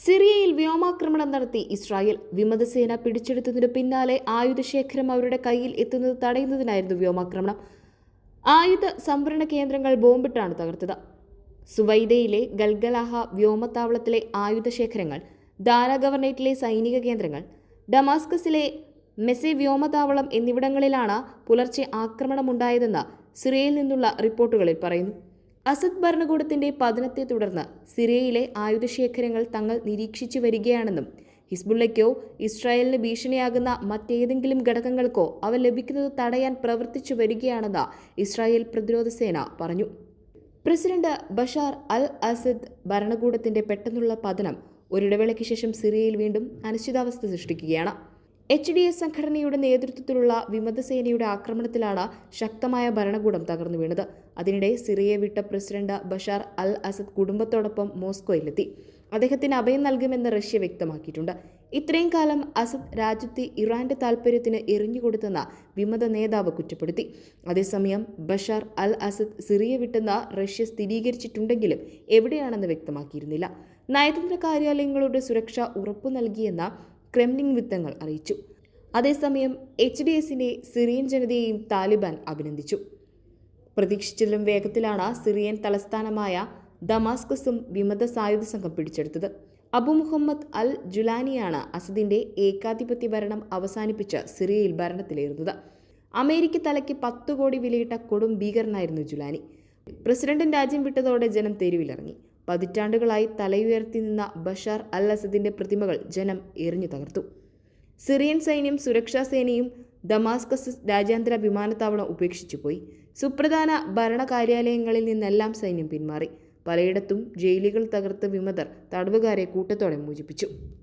സിറിയയിൽ വ്യോമാക്രമണം നടത്തി ഇസ്രായേൽ. വിമതസേന പിടിച്ചെടുത്തതിനു പിന്നാലെ ആയുധശേഖരം അവരുടെ കയ്യിൽ എത്തുന്നത് തടയുന്നതിനായിരുന്നു വ്യോമാക്രമണം. ആയുധ സംഭരണ കേന്ദ്രങ്ങൾ ബോംബിട്ടാണ് തകർത്തത്. സുവൈദയിലെ ഗൽഗലാഹ വ്യോമത്താവളത്തിലെ ആയുധശേഖരങ്ങൾ, ദാര ഗവർണറേറ്റിലെ സൈനിക കേന്ദ്രങ്ങൾ, ഡമാസ്കസിലെ മെസെ വ്യോമതാവളം എന്നിവിടങ്ങളിലാണ് പുലർച്ചെ ആക്രമണമുണ്ടായതെന്ന് സിറിയയിൽ നിന്നുള്ള റിപ്പോർട്ടുകളിൽ പറയുന്നു. അസദ് ഭരണകൂടത്തിന്റെ പതനത്തെ തുടർന്ന് സിറിയയിലെ ആയുധശേഖരങ്ങൾ തങ്ങൾ നിരീക്ഷിച്ചു വരികയാണെന്നും ഹിസ്ബുള്ളയ്ക്കോ ഇസ്രായേലിന് ഭീഷണിയാകുന്ന മറ്റേതെങ്കിലും ഘടകങ്ങൾക്കോ അവ ലഭിക്കുന്നത് തടയാൻ പ്രവർത്തിച്ചു വരികയാണെന്ന് ഇസ്രായേൽ പ്രതിരോധ സേന പറഞ്ഞു. പ്രസിഡന്റ് ബഷാർ അൽ അസദ് ഭരണകൂടത്തിന്റെ പെട്ടെന്നുള്ള പതനം ഒരിടവേളയ്ക്ക് ശേഷം സിറിയയിൽ വീണ്ടും അനിശ്ചിതാവസ്ഥ സൃഷ്ടിക്കുകയാണ്. HDS സംഘടനയുടെ നേതൃത്വത്തിലുള്ള വിമതസേനയുടെ ആക്രമണത്തിലാണ് ശക്തമായ ഭരണകൂടം തകർന്നു വീണത്. അതിനിടെ സിറിയയെ വിട്ട പ്രസിഡന്റ് ബഷാർ അൽ അസദ് കുടുംബത്തോടൊപ്പം മോസ്കോയിലെത്തി. അദ്ദേഹത്തിന് അഭയം നൽകുമെന്ന് റഷ്യ വ്യക്തമാക്കിയിട്ടുണ്ട്. ഇത്രയും കാലം അസദ് രാജ്യത്തെ ഇറാന്റെ താൽപര്യത്തിന് എറിഞ്ഞുകൊടുത്തെന്ന് വിമത നേതാവ് കുറ്റപ്പെടുത്തി. അതേസമയം ബഷാർ അൽ അസദ് സിറിയ വിട്ടെന്ന് റഷ്യ സ്ഥിരീകരിച്ചിട്ടുണ്ടെങ്കിലും എവിടെയാണെന്ന് വ്യക്തമാക്കിയിരുന്നില്ല. നയതന്ത്ര കാര്യാലയങ്ങളുടെ സുരക്ഷ ഉറപ്പു നൽകിയെന്ന ക്രെംലിൻ വൃത്തങ്ങൾ അറിയിച്ചു. അതേസമയം HDSന്റെ സിറിയൻ ജനതയെയും താലിബാൻ അഭിനന്ദിച്ചു. പ്രതീക്ഷിച്ചതിലും വേഗത്തിലാണ് സിറിയൻ തലസ്ഥാനമായ ദമാസ്കസും വിമത സായുധ സംഘം പിടിച്ചെടുത്തത്. അബു മുഹമ്മദ് അൽ ജുലാനിയാണ് അസദിന്റെ ഏകാധിപത്യ ഭരണം അവസാനിപ്പിച്ച് സിറിയയിൽ ഭരണത്തിലേറുന്നത്. അമേരിക്ക തലയ്ക്ക് 10 കോടി വിലയിട്ട കൊടും ഭീകരനായിരുന്നു ജുലാനി. പ്രസിഡന്റും രാജ്യം വിട്ടതോടെ ജനം തെരുവിലിറങ്ങി. പതിറ്റാണ്ടുകളായി തലയുയർത്തി നിന്ന ബഷാർ അൽ അസദിന്റെ പ്രതിമകൾ ജനം എറിഞ്ഞു തകർത്തു. സിറിയൻ സൈന്യം, സുരക്ഷാ സേനയും ദമാസ്കസ് രാജ്യാന്തര വിമാനത്താവളം ഉപേക്ഷിച്ചുപോയി. സുപ്രധാന ഭരണ കാര്യാലയങ്ങളിൽ നിന്നെല്ലാം സൈന്യം പിന്മാറി. പലയിടത്തും ജയിലുകൾ തകർത്ത് വിമതർ തടവുകാരെ കൂട്ടത്തോടെ മോചിപ്പിച്ചു.